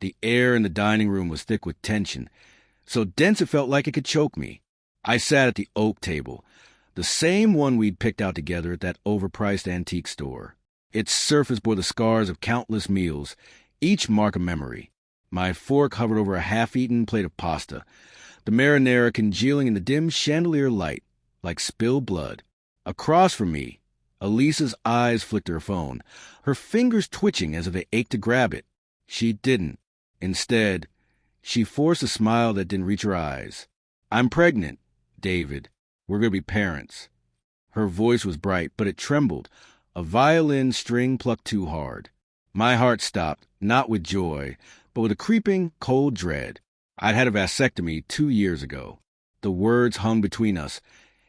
The air in the dining room was thick with tension, so dense it felt like it could choke me. I sat at the oak table, the same one we'd picked out together at that overpriced antique store. Its surface bore the scars of countless meals, each mark a memory. My fork hovered over a half-eaten plate of pasta, the marinara congealing in the dim chandelier light, like spilled blood. Across from me, Elisa's eyes flicked her phone, her fingers twitching as if they ached to grab it. She didn't. Instead, she forced a smile that didn't reach her eyes. "I'm pregnant, David. We're going to be parents." Her voice was bright, but it trembled, a violin string plucked too hard. My heart stopped, not with joy, but with a creeping, cold dread. I'd had a vasectomy 2 years ago. The words hung between us,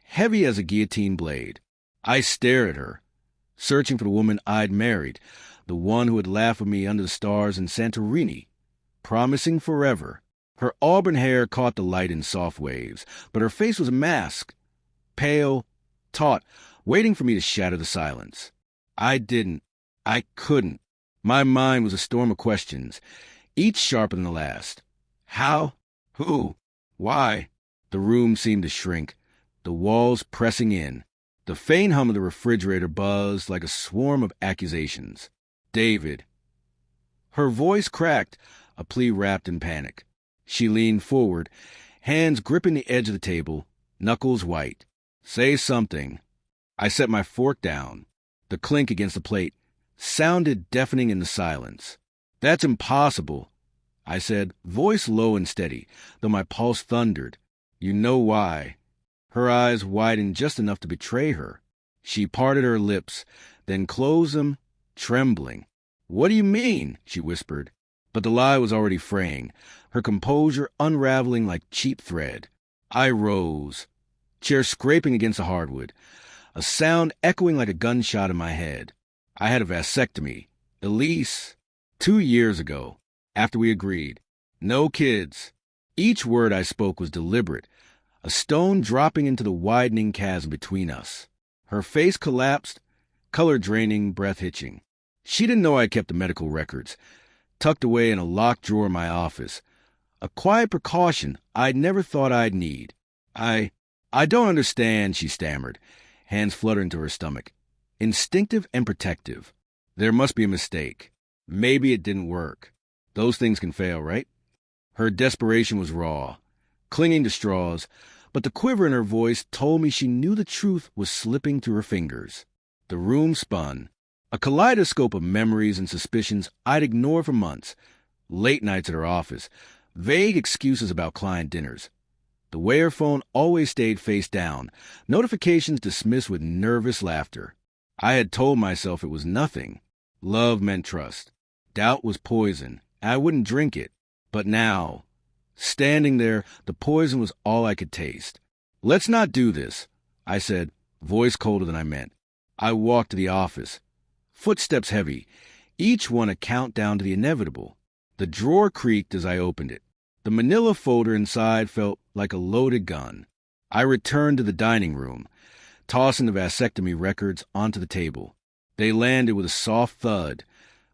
heavy as a guillotine blade. I stared at her, searching for the woman I'd married, the one who had laughed with me under the stars in Santorini, promising forever. Her auburn hair caught the light in soft waves, but her face was a mask, pale, taut, waiting for me to shatter the silence. I couldn't. My mind was a storm of questions, each sharper than the last. How? Who? Why? The room seemed to shrink, the walls pressing in. The faint hum of the refrigerator buzzed like a swarm of accusations. "David." Her voice cracked, a plea wrapped in panic. She leaned forward, hands gripping the edge of the table, knuckles white. "Say something." I set my fork down. The clink against the plate sounded deafening in the silence. "That's impossible," I said, voice low and steady, though my pulse thundered. "You know why." Her eyes widened just enough to betray her. She parted her lips, then closed them, trembling. "What do you mean?" she whispered. But the lie was already fraying, her composure unraveling like cheap thread. I rose, chair scraping against the hardwood, a sound echoing like a gunshot in my head. I had a vasectomy, Elise, 2 years ago, after we agreed. No kids. Each word I spoke was deliberate, a stone dropping into the widening chasm between us. Her face collapsed, color draining, breath hitching. She didn't know I kept the medical records, tucked away in a locked drawer in my office, a quiet precaution I'd never thought I'd need. I don't understand," she stammered, hands fluttering to her stomach. Instinctive and protective. There must be a mistake. Maybe it didn't work. Those things can fail, right? Her desperation was raw, clinging to straws, but the quiver in her voice told me she knew the truth was slipping through her fingers. The room spun, a kaleidoscope of memories and suspicions I'd ignored for months. Late nights at her office, vague excuses about client dinners. The way her phone always stayed face down, notifications dismissed with nervous laughter. I had told myself it was nothing. Love meant trust. Doubt was poison, and I wouldn't drink it. But now, standing there, the poison was all I could taste. "Let's not do this," I said, voice colder than I meant. I walked to the office, footsteps heavy, each one a countdown to the inevitable. The drawer creaked as I opened it. The manila folder inside felt like a loaded gun. I returned to the dining room, tossing the vasectomy records onto the table. They landed with a soft thud,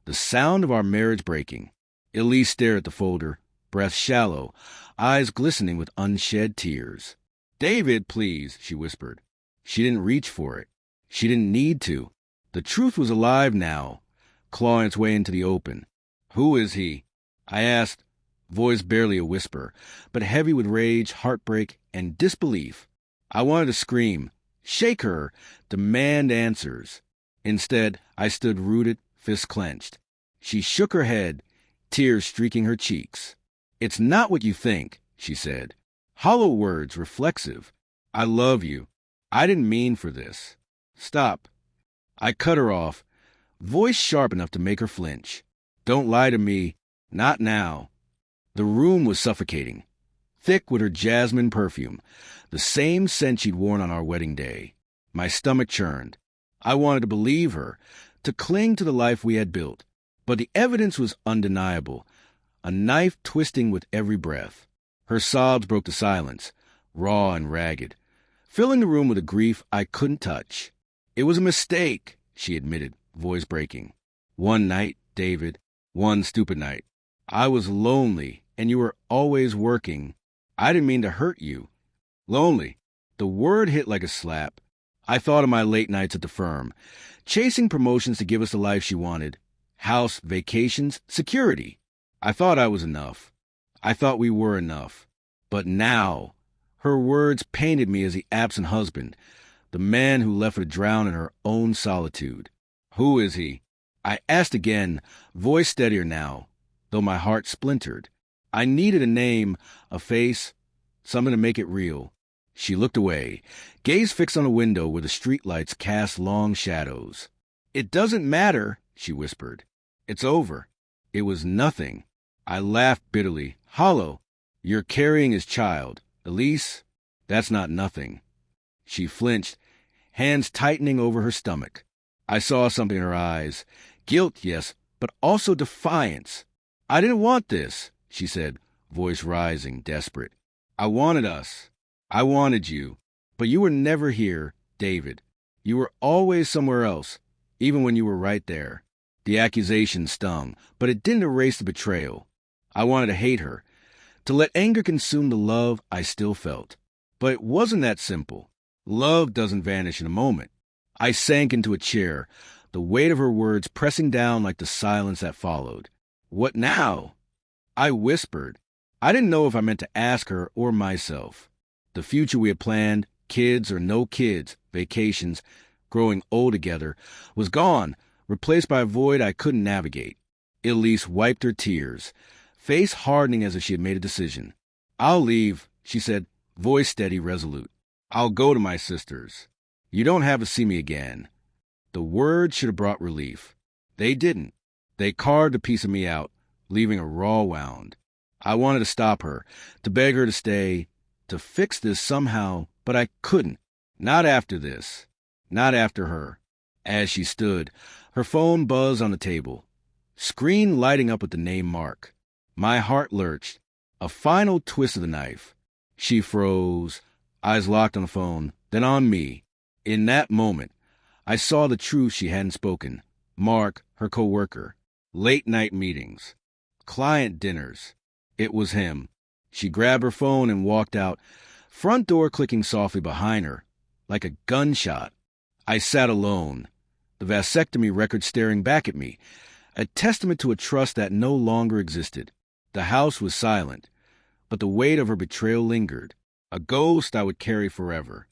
the sound of our marriage breaking. Elise stared at the folder, breath shallow, eyes glistening with unshed tears. "David, please," she whispered. She didn't reach for it. She didn't need to. The truth was alive now, clawing its way into the open. "Who is he?" I asked, voice barely a whisper, but heavy with rage, heartbreak, and disbelief. I wanted to scream, shake her, demand answers. Instead, I stood rooted, fists clenched. She shook her head, tears streaking her cheeks. "It's not what you think," she said. Hollow words, reflexive. "I love you. I didn't mean for this. Stop." I cut her off, voice sharp enough to make her flinch. "Don't lie to me. Not now." The room was suffocating, thick with her jasmine perfume, the same scent she'd worn on our wedding day. My stomach churned. I wanted to believe her, to cling to the life we had built. But the evidence was undeniable, a knife twisting with every breath. Her sobs broke the silence, raw and ragged, filling the room with a grief I couldn't touch. "It was a mistake," she admitted, voice breaking. "One night, David. One stupid night. I was lonely, and you were always working. I didn't mean to hurt you. Lonely. The word hit like a slap. I thought of my late nights at the firm, chasing promotions to give us the life she wanted. House, vacations, security. I thought I was enough. I thought we were enough. But now, her words painted me as the absent husband, the man who left her to drown in her own solitude. Who is he? I asked again, voice steadier now, though my heart splintered. I needed a name, a face, something to make it real. She looked away, gaze fixed on a window where the streetlights cast long shadows. It doesn't matter, she whispered. It's over. It was nothing. I laughed bitterly, hollow. You're carrying his child. Elise, that's not nothing. She flinched, hands tightening over her stomach. I saw something in her eyes. Guilt, yes, but also defiance. I didn't want this, she said, voice rising, desperate. I wanted us. I wanted you. But you were never here, David. You were always somewhere else, even when you were right there. The accusation stung, but it didn't erase the betrayal. I wanted to hate her, to let anger consume the love I still felt. But it wasn't that simple. Love doesn't vanish in a moment. I sank into a chair, the weight of her words pressing down like the silence that followed. What now? I whispered. I didn't know if I meant to ask her or myself. The future we had planned, kids or no kids, vacations, growing old together, was gone, replaced by a void I couldn't navigate. Elise wiped her tears, face hardening as if she had made a decision. I'll leave, she said, voice steady, resolute. I'll go to my sisters. You don't have to see me again. The words should have brought relief. They didn't. They carved a piece of me out, leaving a raw wound. I wanted to stop her, to beg her to stay, to fix this somehow, but I couldn't. Not after this. Not after her. As she stood, her phone buzzed on the table, screen lighting up with the name Mark. My heart lurched. A final twist of the knife. She froze, eyes locked on the phone, then on me. In that moment, I saw the truth she hadn't spoken. Mark, her co-worker. Late-night meetings. Client dinners. It was him. She grabbed her phone and walked out, front door clicking softly behind her, like a gunshot. I sat alone, the vasectomy record staring back at me, a testament to a trust that no longer existed. The house was silent, but the weight of her betrayal lingered, a ghost I would carry forever.